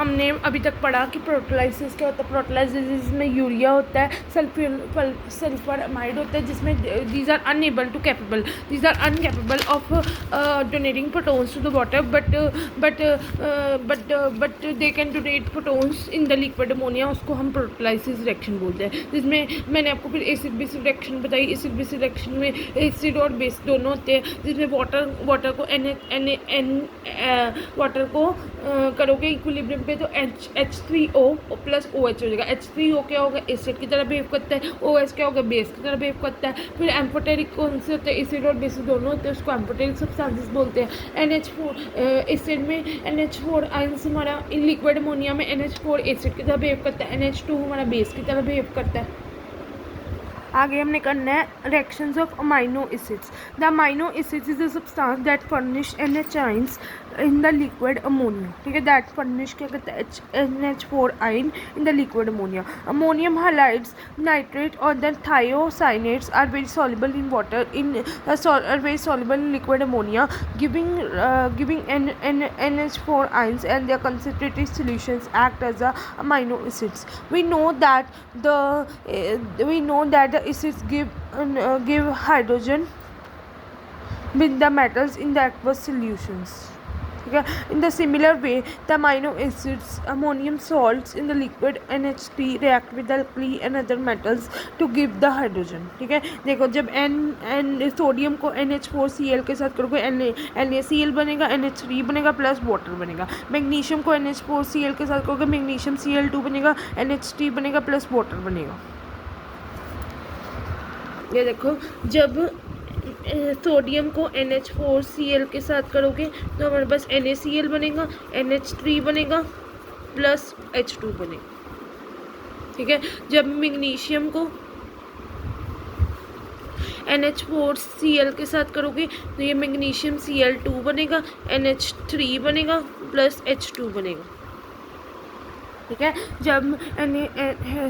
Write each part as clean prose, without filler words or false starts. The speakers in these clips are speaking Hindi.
हमने अभी तक पढ़ा कि प्रोटोलाइसिस क्या होता है। प्रोटोलाइसिस में यूरिया होता है, सल्फर अमाइड होता है, जिसमें these are unable to capable these are uncapable of donating protons to the water, but they can donate protons in the liquid ammonia. उसको हम प्रोटोलाइसिस रिएक्शन बोलते हैं, जिसमें मैंने आपको फिर एसिड बेसिस रिएक्शन बताई। एसिड बेसिस रिएक्शन में एसिड और बेस दोनों होते हैं, जिसमें वाटर को करोगे इक्विलिब्रियम पे तो H3O प्लस OH हो जाएगा। H3O क्या होगा, एसिड की तरह बिहेव करता है। OH क्या होगा, बेस की तरह बिहेव करता है। फिर एम्फोटेरिक कौन से होते हैं, एसिड और बेस दोनों होते हैं, उसको एम्फोटेरिक सब्सटेंसेस बोलते हैं। NH4 एसिड में NH4 आयंस हमारा लिक्विड अमोनिया में NH4 एसिड की तरह बिहेव करता है, NH2 हमारा बेस की तरह बिहेव करता है। आगे हमने करना है reactions of amino acids. The amino acids is a substance that furnish NH ions in the liquid ammonia. ठीक है, दैट फर्निश क्या करता है, NH4 ion in the liquid ammonia. Ammonium halides, nitrate और the thiocyanates are very soluble in water are very soluble in liquid ammonia, giving NH4 ions, and their concentrated solutions act as a amino acids. We know that the acids give hydrogen with the metals in the aqueous solutions. Okay. In the similar way, the amino acids ammonium salts in the liquid NH3 react with the alkali and other metals to give the hydrogen. ठीक है, देखो जब सोडियम को NH4Cl के साथ करोगे NaCl बनेगा, NH3 बनेगा प्लस वाटर बनेगा। मैग्नीशियम को NH4Cl के साथ करोगे, मैग्नीशियम Cl2 बनेगा, NH3 बनेगा प्लस वाटर बनेगा। ये देखो जब सोडियम को NH4Cl के साथ करोगे तो हमारे पास NaCl बनेगा, NH3 बनेगा प्लस H2 बनेगा। ठीक है, जब मैग्नीशियम को NH4Cl के साथ करोगे तो ये मैग्नीशियम Cl2 बनेगा, NH3 बनेगा प्लस H2 बनेगा। ठीक है, जब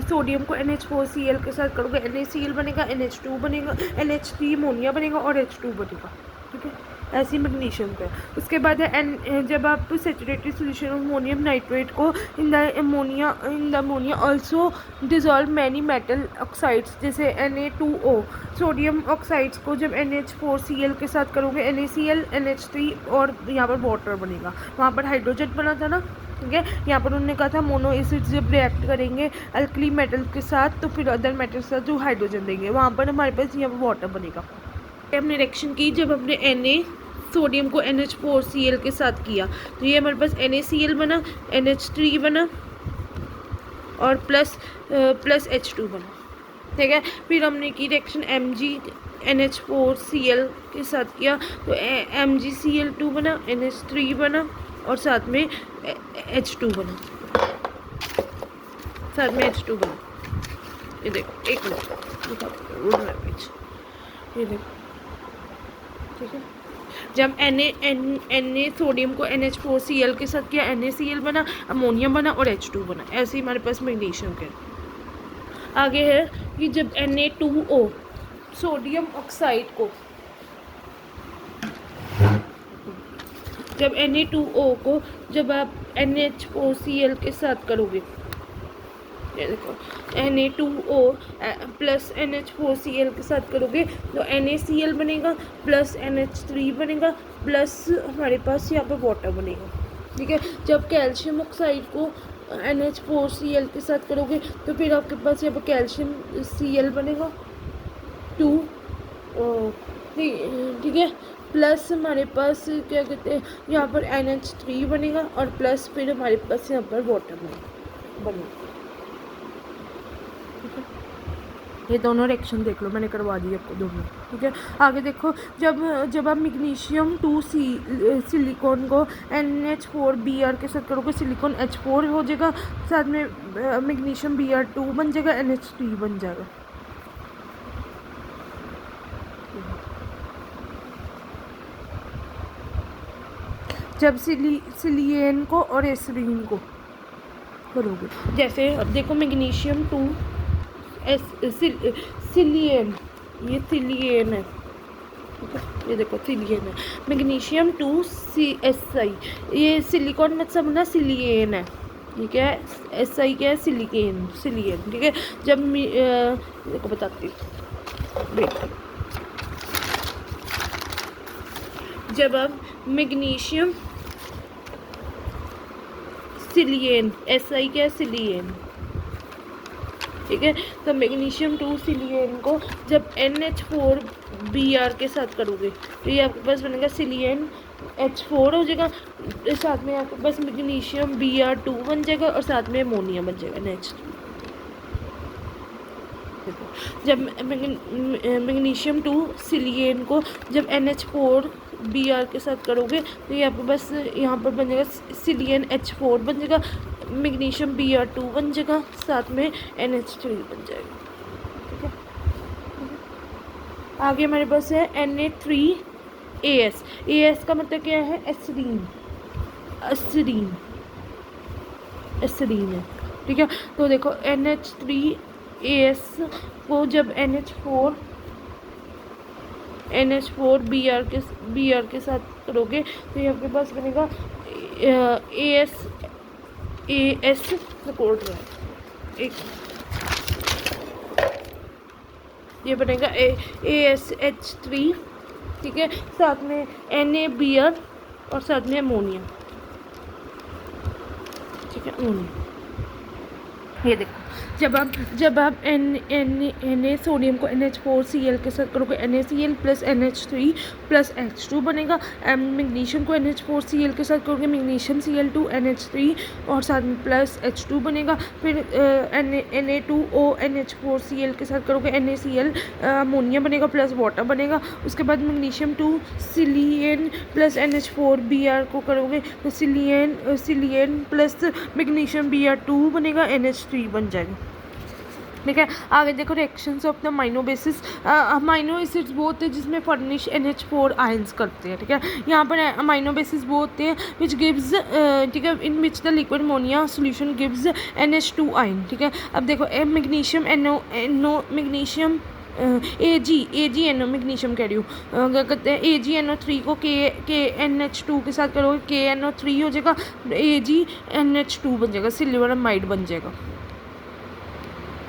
सोडियम को NH4Cl के साथ करोगे NaCl बनेगा, NH2 बनेगा, NH3 अमोनिया बनेगा और H2 बनेगा। ठीक है, ऐसी मैग्नीशियम का। उसके बाद है जब आप saturated solution of ammonium nitrate को in the ammonia also dissolve many metal oxides, जैसे Na2O। सोडियम ऑक्साइड्स को जब NH4Cl के साथ करोगे NaCl, NH3 और यहाँ पर वाटर बनेगा। वहाँ पर हाइड्रोजन बना था ना, ठीक है। यहाँ पर उन्होंने कहा था मोनो एसिड जब रिएक्ट करेंगे अल्कली मेटल के साथ तो फिर अदर मेटल के साथ जो हाइड्रोजन देंगे, वहाँ पर हमारे पास यहाँ पर वाटर बनेगा। हमने रिएक्शन की जब हमने सोडियम को NH4Cl के साथ किया तो ये हमारे पास NaCl बना, NH3 बना और प्लस H2 बना। ठीक है, फिर हमने की रिएक्शन MgNH4Cl के साथ किया तो MgCl2 बना, NH3 बना और साथ में H2 बना, ये देखो एक मिनट ये देखो। ठीक है, जब Na सोडियम को NH4Cl के साथ किया NaCl बना, अमोनियम बना और H2 बना। ऐसे ही हमारे पास मैग्नीशियम के आगे है कि जब Na2O सोडियम ऑक्साइड को जब Na2O को जब आप NH4Cl के साथ करोगे, ये देखो Na2O प्लस NH4Cl के साथ करोगे तो NaCl बनेगा प्लस NH3 बनेगा प्लस हमारे पास यहाँ पर वाटर बनेगा। ठीक है, जब कैल्शियम ऑक्साइड को NH4Cl के साथ करोगे तो फिर आपके पास यहाँ पर कैल्शियम Cl बनेगा 2। ठीक है, प्लस हमारे पास क्या कहते हैं यहाँ पर NH3 बनेगा और प्लस फिर हमारे पास यहाँ पर वाटर बनेगा। ये दोनों रिएक्शन देख लो, मैंने करवा दी आपको दोनों। ठीक है, आगे देखो जब आप मैग्नीशियम 2 सिलिकॉन को NH4Br के साथ करोगे, सिलिकॉन H4 हो जाएगा, साथ में मैग्नीशियम Br2 बन जाएगा, NH3 बन जाएगा। जब सिलियन को और एस्पिरिन को करोगे, जैसे अब देखो मैग्नीशियम 2 सिलियन, ये सिलियन है। ठीक है, ये देखो सिलियन है, मैग्नीशियम 2 CSI, ये सिलिकॉन मतलब ना सिलियन है। ये क्या है, SI क्या है, सिलिकेन, सिलियन, ठीक है। जब देखो बताती हूँ, वेट, जब अब मैग्नीशियम सिलियन, SI क्या है, सिलियन, ठीक है। तो मैग्नीशियम 2 सिलियन को जब NH4Br के साथ करोगे तो ये आपके पास बनेगा सिलियन H4 हो जाएगा, साथ में आपके पास मैग्नीशियम Br2 बन जाएगा और साथ में अमोनिया बन जाएगा NH3। जब मैग्नीशियम 2 सिलियन को जब NH4Br के साथ करोगे तो ये आपके पास यहाँ पर बन जाएगा सिलियन H4 बन जाएगा, मैग्नीशियम Br2 बन जाएगा, साथ में NH3 बन जाएगा, ठीक है। आगे हमारे पास है Na3AS। AS का मतलब क्या है, एसिडीन, एसिडीन, एसिडीन है, ठीक है। तो देखो NH3AS को जब NH4Br के साथ करोगे तो ये आपके पास बनेगा AS रिकॉर्ड रहा है एक, ये बनेगा ASH3, ठीक है, साथ में NaBr और साथ में अमोनिया, ठीक है, अमोनिया। ये देखो जब आप Na सोडियम को NH4Cl के साथ करोगे NaCl plus NH3 plus H2 बनेगा। मैग्नीशियम को NH4Cl के साथ करोगे मैग्नीशियम Cl2 NH3 और साथ में प्लस H2 बनेगा। फिर Na2O NH4Cl के साथ करोगे NaCl अमोनिया बनेगा प्लस वाटर बनेगा। उसके बाद मैग्नीशियम 2 सिलियन प्लस NH4Br को करोगे तो सिलियन प्लस मैग्नीशियम Br2 बनेगा, NH3 बन जाएगा, ठीक है। आगे देखो reactions of the amino basis, amino acids वो होते हैं जिसमें फर्निश NH4 आयंस करते हैं, ठीक है। यहाँ पर अमाइनो बेसिस वो होते हैं विच गिव्स, ठीक है, in which the liquid ammonia solution gives NH2 ion, ठीक है। अब देखो मैग्नीशियम मैग्नीशियम AgNO मैग्नीशियम कह रही हूँ, क्या कहते हैं AgNO3 को KNH2 के साथ करोगे KNO3 हो जाएगा, AgNH2 बन जाएगा, सिल्वर अमाइड बन जाएगा,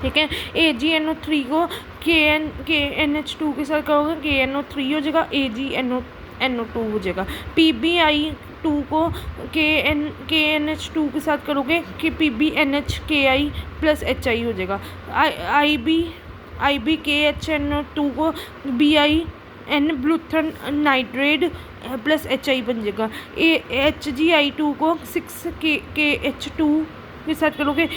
ठीक है। AgNO3 को KNH2 के साथ करोगे KNO3 हो जाएगा, AgNO2 हो जाएगा। PbI2 को KNH2 के साथ करोगे कि PbNHKI प्लस HI हो जाएगा। IbKHNO2 को BiN ब्लूथन नाइट्रेट प्लस HI बन जाएगा। HgI2 को 6KH2 के साथ करोगे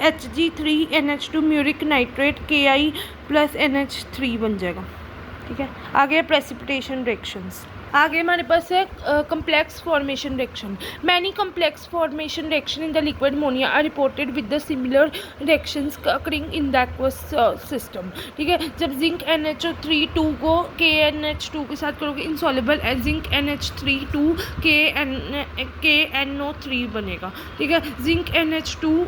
Hg3NH2 म्यूरिक nitrate KI plus NH3 बन जाएगा, ठीक है। आगे प्रेसिपिटेशन रिएक्शंस, आगे हमारे पास है complex formation reaction. Many complex formation reaction in the liquid ammonia are reported with the similar reactions occurring in the aqueous system. ठीक है, जब जिंक NH3 को KNH2 के साथ करोगे insoluble जिंक NH3 KNO3 बनेगा, ठीक है। जिंक NH2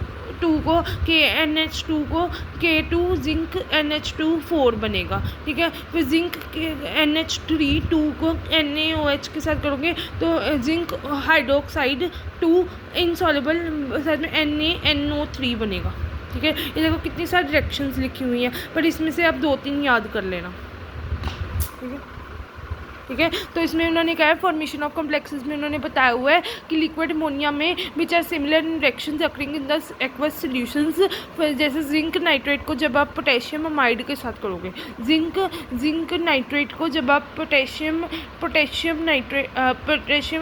को KNH2 को K2 जिंक NH2 बनेगा, ठीक है। फिर जिंक NH3 को NaOH के साथ करोगे तो जिंक हाइड्रोक्साइड 2 इनसॉल्युबल साथ में NaNO3 बनेगा, ठीक है। ये देखो कितनी सारी रिएक्शंस लिखी हुई हैं, पर इसमें से आप 2-3 याद कर लेना, ठीक है, ठीक है। तो इसमें उन्होंने कहा है फॉर्मेशन ऑफ कॉम्प्लेक्सेस में उन्होंने बताया हुआ है कि लिक्विड अमोनिया में which are similar in reactions occurring in the aqueous solutions, जैसे जिंक नाइट्रेट को जब आप पोटेशियम अमाइड के साथ करोगे, जिंक नाइट्रेट को जब आप पोटेशियम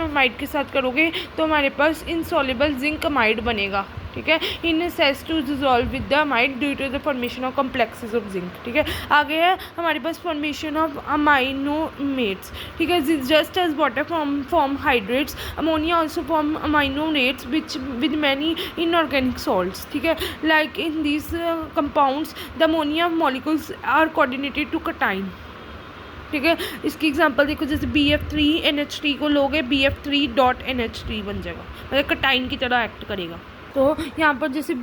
अमाइड के साथ करोगे तो हमारे पास इनसॉल्युबल जिंक अमाइड बनेगा, ठीक है। In ceases to dissolve with the amide due to the formation of complexes of zinc, ठीक है। आगे है हमारे पास फॉर्मेशन ऑफ अमाइनोमेट्स, ठीक है। Just as water form hydrates ammonia also form ammoniates which with many inorganic salts, ठीक है। Like in this compounds the ammonia molecules are coordinated to cation, ठीक है। इसकी एग्जांपल देखो, जैसे BF3NH3 को लोगे BF3.NH3 बन जाएगा, मतलब कटाइन की तरह एक्ट करेगा। तो यहाँ पर जैसे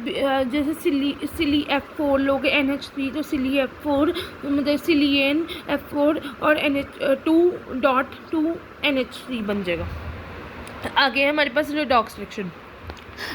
सिली F4 लोगे NH3 तो सिली F4 मतलब सिलियन F4 और NH2.2NH3 बन जाएगा। आगे है हमारे पास रेडॉक्स रिएक्शन।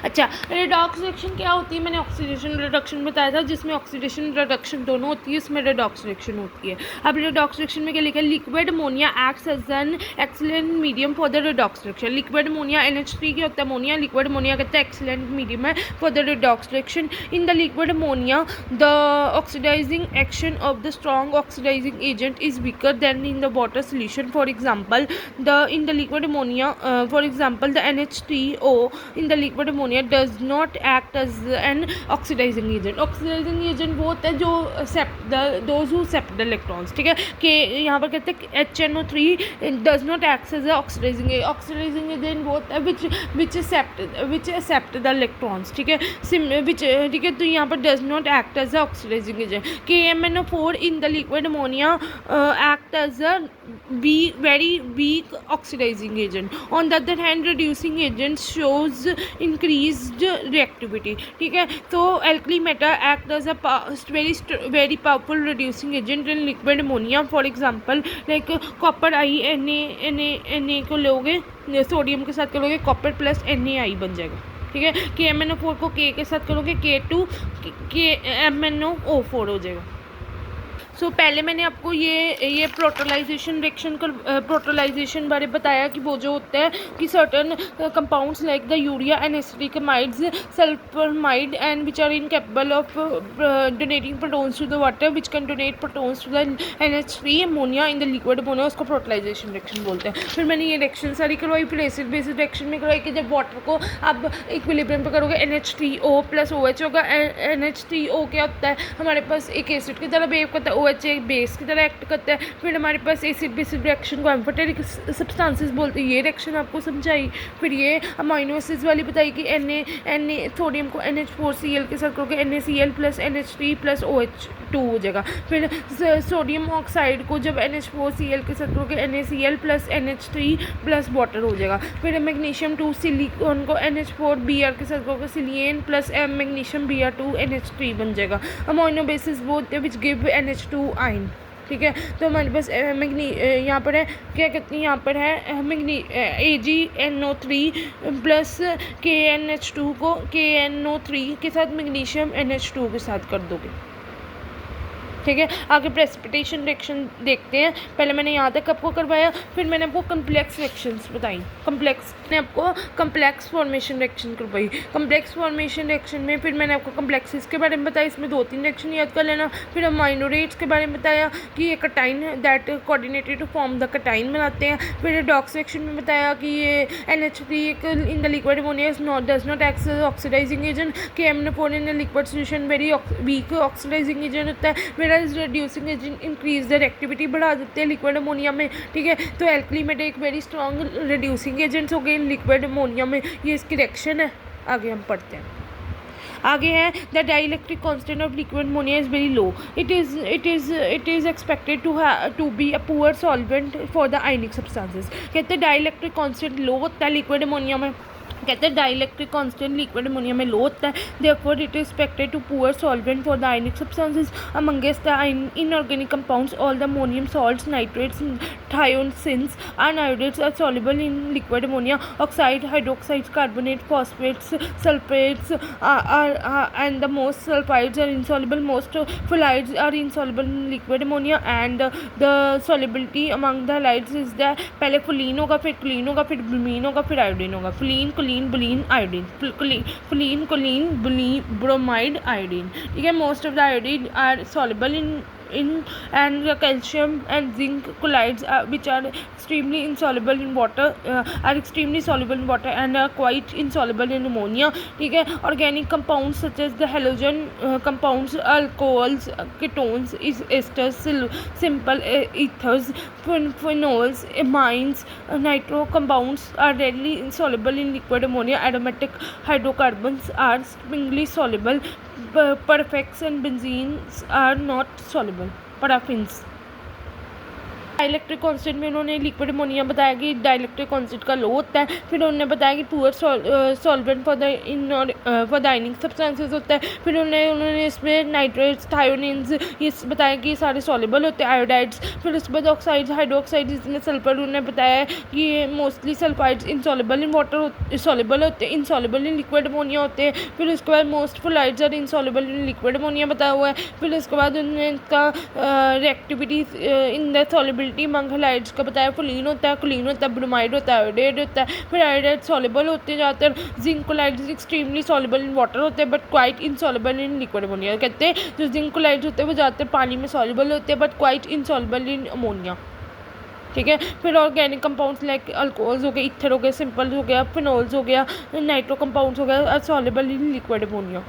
अच्छा, रेडॉक्स रिएक्शन क्या होती है? मैंने ऑक्सीडेशन रिडक्शन बताया था, जिसमें ऑक्सीडेशन रिडक्शन दोनों होती है, इसमें रेडॉक्स रिएक्शन होती है। अब रेडॉक्स रिएक्शन में क्या लिखा है? Liquid ammonia acts as an excellent medium for the redox reaction. Liquid ammonia NH3 क्या होता है? अमोनिया। लिक्विड अमोनिया कहता है एक्सीलेंट मीडियम है for the redox reaction. In the liquid ammonia the oxidizing action of the strong oxidizing agent is weaker than in the water solution. For example in the liquid ammonia, for example the NH3O in the liquid ammonia does not act as an oxidizing agent. Oxidizing agent वो होता है जो those who separate the electrons, ठीक है, कि यहाँ पर कहते हैं HNO3 does not act as a oxidizing agent. Oxidizing agent वो होता है which accept the electrons, ठीक है, ठीक है, तो यहाँ पर does not act as a oxidizing agent. KMnO4 in the liquid ammonia act as a very weak oxidizing agent. On the other hand reducing agent shows increased reactivity, ठीक है, तो alkali metal act as a very powerful reducing agent in liquid ammonia. For example like copper I Na को लोगे सोडियम के साथ करोगे कॉपर प्लस NaI बन जाएगा, ठीक है। KMnO4 को K के साथ करोगे K2 KMnO4 हो जाएगा। सो पहले मैंने आपको ये प्रोटोलाइजेशन रिएक्शन प्रोटोलाइजेशन बारे बताया कि वो जो होता है कि certain compounds like the urea and acetamides sulphamide and which are incapable of donating protons to the water which can donate protons to the NH3 ammonia in the liquid ammonia, उसको प्रोटोलाइजेशन रिएक्शन बोलते हैं। फिर मैंने ये रिएक्शन सारी करवाई, फिर एसिड बेसिस रिएक्शन में करवाई कि जब वाटर को आप इक्विलिब्रियम पे करोगे NH3O प्लस OH होगा। NH3O क्या होता है? हमारे पास एक एसिड की तरह बिहेव करता है, OH एक बेस की तरह एक्ट करता है। फिर हमारे पास एसिड बेसिस रिएक्शन को एम्फोटेरिक सब्सटेंसेस बोलते हैं। ये रिएक्शन आपको समझाई। फिर ये अमाइनो एसिड्स वाली बताई कि Na सोडियम को NH4Cl के साथ करोगे NaCl plus NH3 plus OH2 हो जाएगा। फिर सोडियम ऑक्साइड को जब NH4Cl के साथ करोगे NaCl plus NH3 plus water हो जाएगा। फिर मैग्नीशियम 2 सिलिकॉन को NH4Br के साथ करोगे Cillian plus magnesium Br2 NH3 बन जाएगा। अमाइनो बेसिस बोलते हैं विच गिव NH2 आयन, ठीक है। तो हमारे पास यहाँ पर है क्या कहते हैं, यहाँ पर है AgNO3 प्लस KNH2 को KNO3 के साथ मैग्नीशियम NH2 के साथ कर दोगे, ठीक है। आगे प्रेसिपिटेशन रिएक्शन देखते हैं। पहले मैंने यहाँ तक आपको करवाया, फिर मैंने आपको कम्प्लेक्स रिएक्शंस बताई। कम्प्लेक्स फॉर्मेशन रिएक्शन करवाई। कम्प्लेक्स फॉर्मेशन रिएक्शन में फिर मैंने आपको कम्प्लेक्सेस के बारे में बताया, इसमें 2-3 रिएक्शन याद कर लेना। फिर अमाइनो रेट्स के बारे में बताया कि ये cation that coordinated to form the cation बनाते हैं। फिर रेडॉक्स रिएक्शन में बताया कि ये NH3 in the liquid ammonia does not act as oxidizing agent. KMnO4 in the liquid solution very weak oxidizing agent होता है। मेरा reducing agent increase the reactivity बढ़ा देते हैं लिक्विड अमोनिया में, ठीक है। तो एल्कली मेट एक वेरी स्ट्रॉन्ग रिड्यूसिंग एजेंट्स हो गए लिक्विड अमोनिया में, ये इसकी रिएक्शन है। आगे हम पढ़ते हैं। आगे है the dielectric constant of liquid ammonia is very low. It is expected to be a poor solvent for the ionic substances. कहते हैं डाइलेक्ट्रिक कांस्टेंट लो होता है लिक्विड अमोनिया में, कहते हैं डाइलेक्ट्रिक कांस्टेंट लिक्विड अमोनिया में लो होता है। Therefore it is expected to poor solvent for the ionic substances amongst the inorganic compounds all the ammonium salts nitrates thiocyanates and iodides are soluble in liquid ammonia. Oxide hydroxides carbonate phosphates sulphates and the most sulfides are insoluble, most phthalides are insoluble in liquid ammonia and the solubility among the halides is the पहले फुलीन होगा, फिर क्लीन होगा, फिर ब्रोमीन होगा, फिर आयोडीन होगा। फुलीन कोलिन बुलीन आयोडीन, फुलीन कोलिन बुलीन ब्रोमाइड आयोडीन, ठीक है। Most of the iodine are soluble in and calcium and zinc colloids which are extremely insoluble in water and are quite insoluble in ammonia, ठीक है। organic compounds such as the halogen compounds, alcohols, ketones, esters, simple ethers, phenols, amines, nitro compounds are readily insoluble in liquid ammonia. aromatic hydrocarbons are strongly soluble. Perfects and benzenes are not soluble. Paraffins dielectric constant में उन्होंने लिक्विड अमोनिया बताया कि डाइलेक्ट्रिक कांस्टेंट का लो होता है। फिर उन्होंने बताया कि poor solvent for the ionic substances होता है। फिर उन्होंने इसमें नाइट्रेट्स, थायोनिन्स ये बताया कि सारे सॉल्युबल होते हैं, आयोडाइड्स। फिर उसके बाद ऑक्साइड्स, हाइड्रोक्साइड्स, जिसमें सल्फर उन्होंने बताया कि ये mostly sulphides insoluble in water soluble होते हैं, इनसॉल्युबल इन लिक्विड अमोनिया होते हैं। फिर उसके बाद most fluorides are insoluble in liquid ammonia बताया हुआ है। फिर उसके बाद उन्होंने इसका reactivity in the solubility among halides का बताया। फुलीन होता है, क्लोरीन होता है, ब्रोमाइड होता है, आयोडाइड होता है। फिर आयोडाइड सॉल्युबल होते हैं ज़्यादातर। Zinc chlorides extremely soluble in water होते हैं but quite insoluble in liquid ammonia. कहते हैं जो जिंक क्लोराइड्स होते हैं वो ज़्यादातर पानी में सॉल्युबल होते हैं but quite insoluble in ammonia. ठीक है। फिर ऑर्गेनिक कंपाउंड्स लाइक अल्कोहल्स हो गए, इथर हो गए, सिंपल हो गया, फिनोल्स हो गया, नाइट्रो कंपाउंड्स हो गया, सॉल्युबल इन लिक्विड अमोनिया।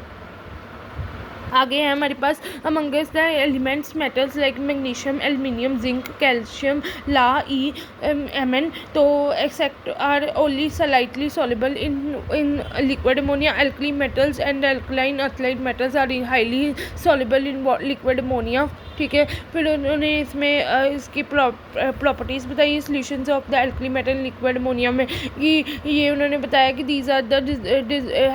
आगे है हमारे पास amongst the elements metals like magnesium, aluminium, zinc, calcium, ला, ई, एमएन। तो except are only slightly soluble in liquid ammonia. Alkali metals and alkaline earth light metals are highly soluble in liquid ammonia. ठीक है। फिर उन्होंने इसमें इसकी प्रॉपर्टीज़ बताई solutions of the alkali metal liquid ammonia में कि ये उन्होंने बताया कि these are the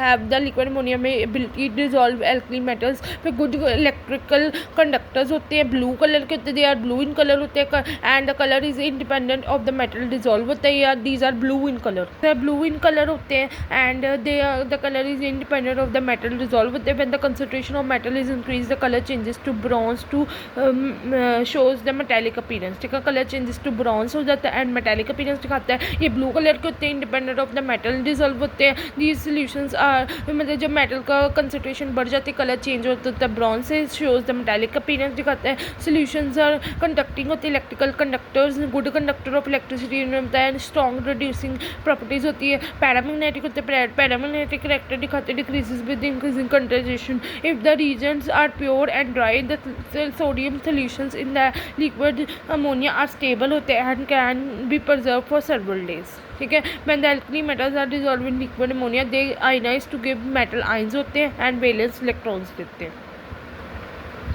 have the liquid ammonia में एबिलिटी डिजॉल्व एल्कली मेटल्स। फिर गुड इलेक्ट्रिकल कंडक्टर्स होते हैं, ब्लू कलर के होते हैं, they are blue in colour होते हैं and the colour is independent of the metal dissolve होता है या these are blue in colour. Blue in colour होते हैं and they are the colour is independent of the metal dissolve होते हैं। When the concentration of metal is increase the colour changes to bronze to shows the metallic appearance. ठीक है। कलर चेंजेस टू ब्रॉन्ज हो जाता है एंड मेटेलिक अपीयरेंस दिखाता है। ये ब्लू कलर के होते हैं, independent of the metal dissolve होते हैं। दीज सॉल्यूशंस आर मतलब जब मेटल का कंसंट्रेशन बढ़ जाती है कलर चेंज होता है तब ब्रॉन्ज से शोज द मेटेलिक अपीयरेंस दिखाता है। सॉल्यूशंस आर कंडक्टिंग होते हैं, electrical conductors, good conductor of electricity उन्होंने बताया। स्ट्रॉन्ग रिड्यूसिंग प्रॉपर्टीज होती है। पैरामैग्नेटिक होते हैं, पैरामैग्नेटिक कैरेक्टर दिखाते हैं, decreases with increasing concentration. If the reasons are pure and dry the sodium solutions in the liquid ammonia are stable होते हैं and can be preserved for several days। ठीक है। when the alkali metals are dissolved in liquid ammonia they ionize to give metal ions होते हैं and valence electrons देते हैं।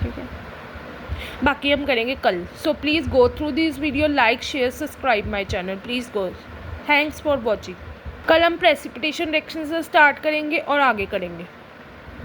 ठीक है। बाकी हम करेंगे कल। so please go through this video, like, share, subscribe my channel, please go। thanks for watching। कल हम प्रेसिपिटेशन रिएक्शन से स्टार्ट करेंगे और आगे करेंगे।